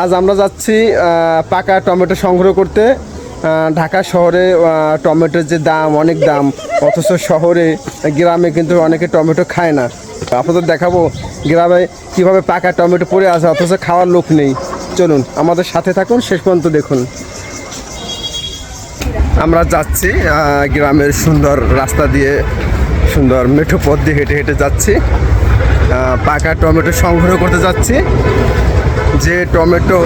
আজ আমরা যাচ্ছি পাকা টমেটো সংগ্রহ করতে। ঢাকা শহরে টমেটোর যে দাম, অনেক দাম, অথচ শহরে গ্রামে কিন্তু অনেকে টমেটো খায় না। আপনাদের দেখাবো গ্রামে কীভাবে পাকা টমেটো পড়ে আছে অথচ খাওয়ার লোক নেই। চলুন আমাদের সাথে থাকুন, শেষ পর্যন্ত দেখুন। আমরা যাচ্ছি গ্রামের সুন্দর রাস্তা দিয়ে, সুন্দর মেঠো পথ দিয়ে হেঁটে হেঁটে যাচ্ছি। পাকা টমেটো সংগ্রহ করতে যাচ্ছি। যে টমেটো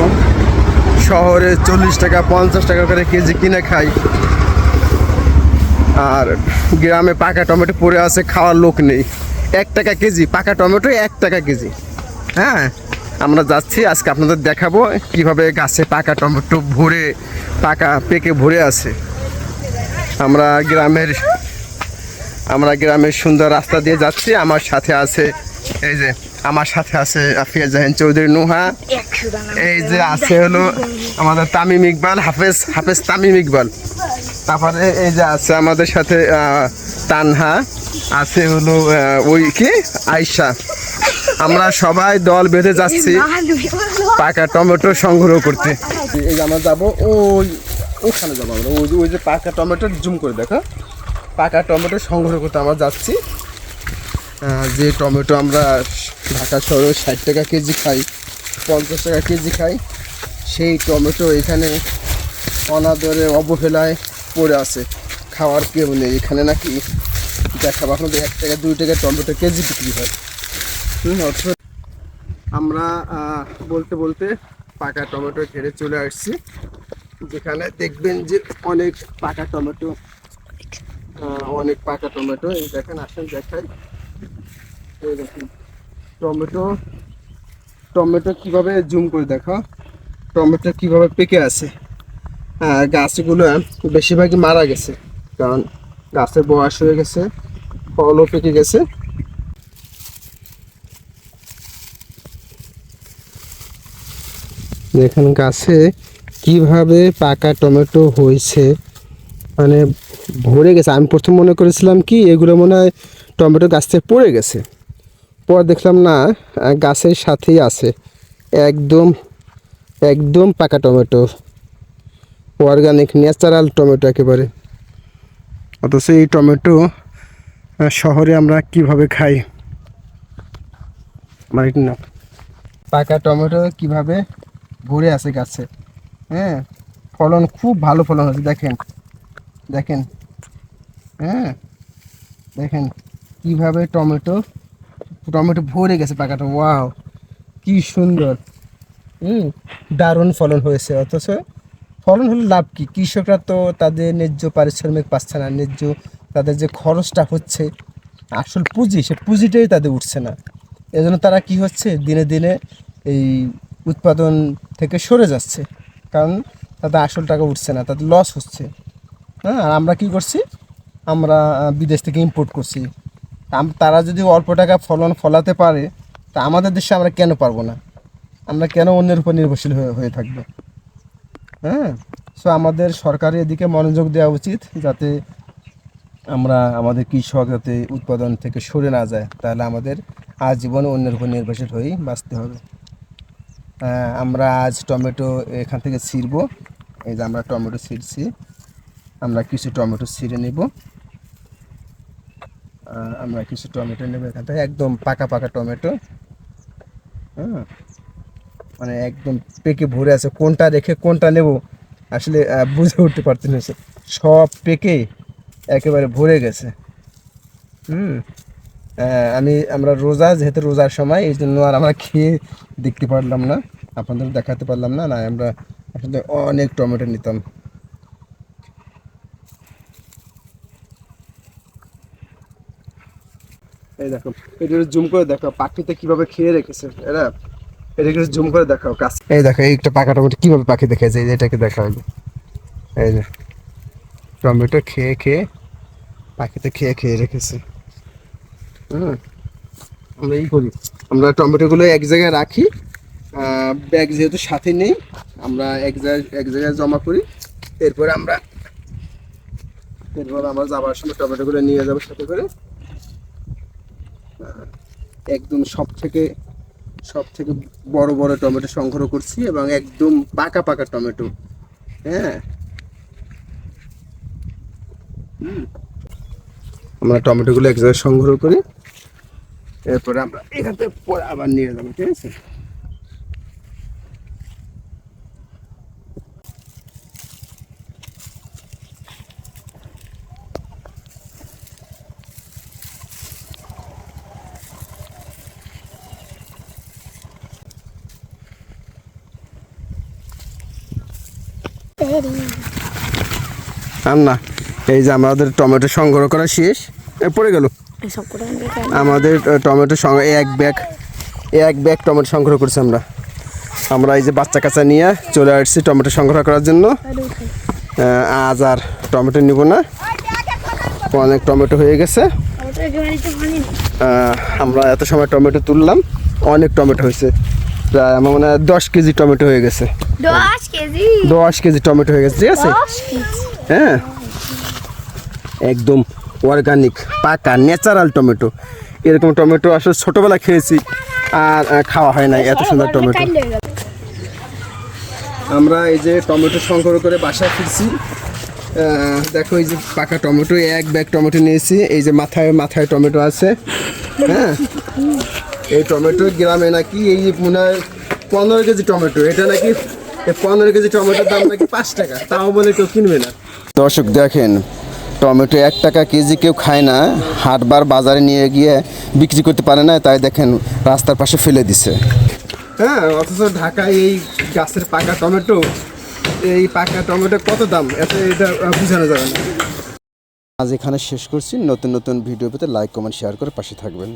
শহরে 40 টাকা 50 টাকা করে কেজি কিনে খাই, আর গ্রামে পাকা টমেটো পড়ে আছে, খাওয়ার লোক নেই। 1 টাকা কেজি পাকা টমেটো, 1 টাকা কেজি। হ্যাঁ, আমরা যাচ্ছি আজকে আপনাদের দেখাবো কিভাবে গাছে পাকা টমেটো ভরে পেকে ভরে আছে। আমরা গ্রামের সুন্দর রাস্তা দিয়ে যাচ্ছি। আমার সাথে আছে আফিয়া জাহিন চৌধুরী নুহা। এই যে আছে হলো আমাদের তামিম ইকবাল, হাফেজ তামিম ইকবাল। তারপরে এই যে আছে আমাদের সাথে তানহা, আছে হলো ওই কি আয়শা। আমরা সবাই দল বেঁধে যাচ্ছি পাকা টমেটো সংগ্রহ করতে। এই যে আমরা যাবো ওখানে যাবো আমরা, ওই যে পাকা টমেটো, জুম করে দেখো, পাকা টমেটো সংগ্রহ করতে আমরা যাচ্ছি। যে টমেটো আমরা ঢাকা শহরে 60 টাকা কেজি খাই, 50 টাকা কেজি খাই, সেই টমেটো এখানে অনাদরে অবহেলায় পড়ে আছে, খাওয়ার কেউ নেই। এখানে নাকি দেখাবো আপনাদের 1 টাকা 2 টাকা টমেটো কেজি বিক্রি হয়। আমরা বলতে বলতে পাকা টমেটো ঘেরে চলে আসছি, যেখানে দেখবেন যে অনেক পাকা টমেটো, এই দেখেন, আসেন দেখাই। এই দেখুন টমেটো কিভাবে, জুম করে দেখো টমেটো কিভাবে পেকে আছে। গাছগুলো বেশিরভাগই মারা গেছে, কারণ গাছের বয়স হয়ে গেছে, ফলও পেকে গেছে। দেখেন গাছে কিভাবে পাকা টমেটো হয়েছে, মানে ভরে গেছে। আমি প্রথম মনে করেছিলাম কি এগুলো মনে হয় টমেটো গাছ থেকে পড়ে গেছে, পর দেখলাম না, গাছের সাথেই আছে, একদম পাকা টমেটো, অর্গানিক ন্যাচারাল টমেটো একেবারে। অথচ এই টমেটো শহরে আমরা কিভাবে খাই, না পাকা টমেটো কিভাবে ভরে আছে গাছে। হ্যাঁ, ফলন খুব ভালো ফলন হচ্ছে, দেখেন হ্যাঁ, দেখেন কিভাবে টমেটো ভরে গেছে পাকাটা। ওয়াও, কি সুন্দর, দারুণ ফলন হয়েছে। অথচ ফলন হলে লাভ কি, কৃষকরা তো তাদের ন্যায্য পারিশ্রমিক পাচ্ছে না, তাদের যে খরচটা হচ্ছে, আসল পুঁজি, সে পুঁজিটাই তাদের উঠছে না। এজন্য তারা কি হচ্ছে, দিনে দিনে এই উৎপাদন থেকে সরে যাচ্ছে, কারণ তাদের আসল টাকা উঠছে না, তাদের লস হচ্ছে। হ্যাঁ, আর আমরা কি করছি, আমরা বিদেশ থেকে ইম্পোর্ট করছি। তারা যদি অল্প টাকা ফলাতে পারে, তা আমাদের দেশে আমরা কেন পারবো না? আমরা কেন অন্যের উপর নির্ভরশীল হয়ে থাকবো? হ্যাঁ, সো আমাদের সরকারের এদিকে মনোযোগ দেওয়া উচিত, যাতে আমাদের কৃষক যাতে উৎপাদন থেকে সরে না যায়, তাহলে আমাদের আজীবন অন্যের উপর নির্ভরশীল হয়েই বাঁচতে হবে। আমরা আজ টমেটো এখান থেকে ছিঁড়বো। এই যে আমরা টমেটো ছিঁড়ছি, আমরা কিছু টমেটো ছিঁড়ে নেব। এখান থেকে একদম পাকা টমেটো। হ্যাঁ, মানে একদম পেকে ভরে আছে, কোনটা রেখে কোনটা নেব আসলে বুঝে উঠতে পারতেন না, সব পেকে একেবারে ভরে গেছে। আমরা যেহেতু রোজার সময়, এই জন্য আর আমরা খেয়ে দেখতে পারলাম না, আপনাদের দেখাতে পারলাম না। আমরা আসলে অনেক টমেটো নিতাম। এই দেখো, এটা জুম করে দেখো পাখিতে কিভাবে খেয়ে রেখেছে এরা, এটাকে জুম করে দেখাও কাজ। এই দেখো এইটা পাকা টমেটো কিভাবে পাখি দেখেছে, এটাকে দেখা হলো। এই যে টমেটো পাখিতে খেয়ে রেখেছে। আমরা করি, আমরা টমেটোগুলো এক জায়গায় রাখি, ব্যাগ যেহেতু সাথে নেই, আমরা এক জায়গায় জমা করি। এরপর আমরা যাবার সময় টমেটোগুলো নিয়ে যাবো সাথে করে। একদম সব থেকে সব থেকে বড় বড় টমেটো সংগ্রহ করছি এবং একদম পাকা পাকা টমেটো। হ্যাঁ, আমরা টমেটোগুলো এক জায়গায় সংগ্রহ করি, এরপরে আমরা এখান থেকে পরে আবার নিয়ে যাবো, ঠিক আছে? আর না, এই যে আমাদের টমেটো সংগ্রহ করা শেষ, পড়ে গেল আমাদের টমেটো এক ব্যাগ টমেটো সংগ্রহ করছি আমরা এই যে বাচ্চা কাচ্চা নিয়ে চলে আসছি টমেটো সংগ্রহ করার জন্য। আজ আর টমেটো নিব না, অনেক টমেটো হয়ে গেছে। আমরা এত সময় টমেটো তুললাম, অনেক টমেটো হয়েছে, প্রায় আমার মনে হয় 10 কেজি টমেটো হয়ে গেছে। 10 কেজি টমেটো হয়ে গেছে, ঠিক আছে? হ্যাঁ, একদম অর্গানিক পাকা ন্যাচারাল টমেটো। এরকম টমেটো আসলে ছোটবেলা খেয়েছি, আর খাওয়া হয় নাই এত সুন্দর টমেটো। আমরা এই যে টমেটো সংগ্রহ করে বাসায় ফিরছি। দেখো এই যে পাকা টমেটো, এক ব্যাগ টমেটো নিয়েছি। এই যে মাথায় মাথায় টমেটো আছে। হ্যাঁ, এই টমেটো গ্রামে নাকি এই মনে হয় 15 কেজি টমেটো, এটা নাকি 15 কেজি টমেটোর দাম নাকি 5 টাকা, তাও বলে কেউ কিনবে না। দর্শক দেখেন, টমেটো 1 টাকা কেজি কেউ খায় না, হাটবার বাজারে নিয়ে গিয়ে বিক্রি করতে পারে না, তাই দেখেন রাস্তার পাশে ফেলে দিছে। হ্যাঁ, অথচ ঢাকায় এই গাছের পাকা টমেটো, এই পাকা টমেটো কত দাম, এটা বোঝানো যাবে না। আজ এখানে শেষ করছি। নতুন নতুন ভিডিও পেতে লাইক কমেন্ট শেয়ার করে পাশে থাকবেন।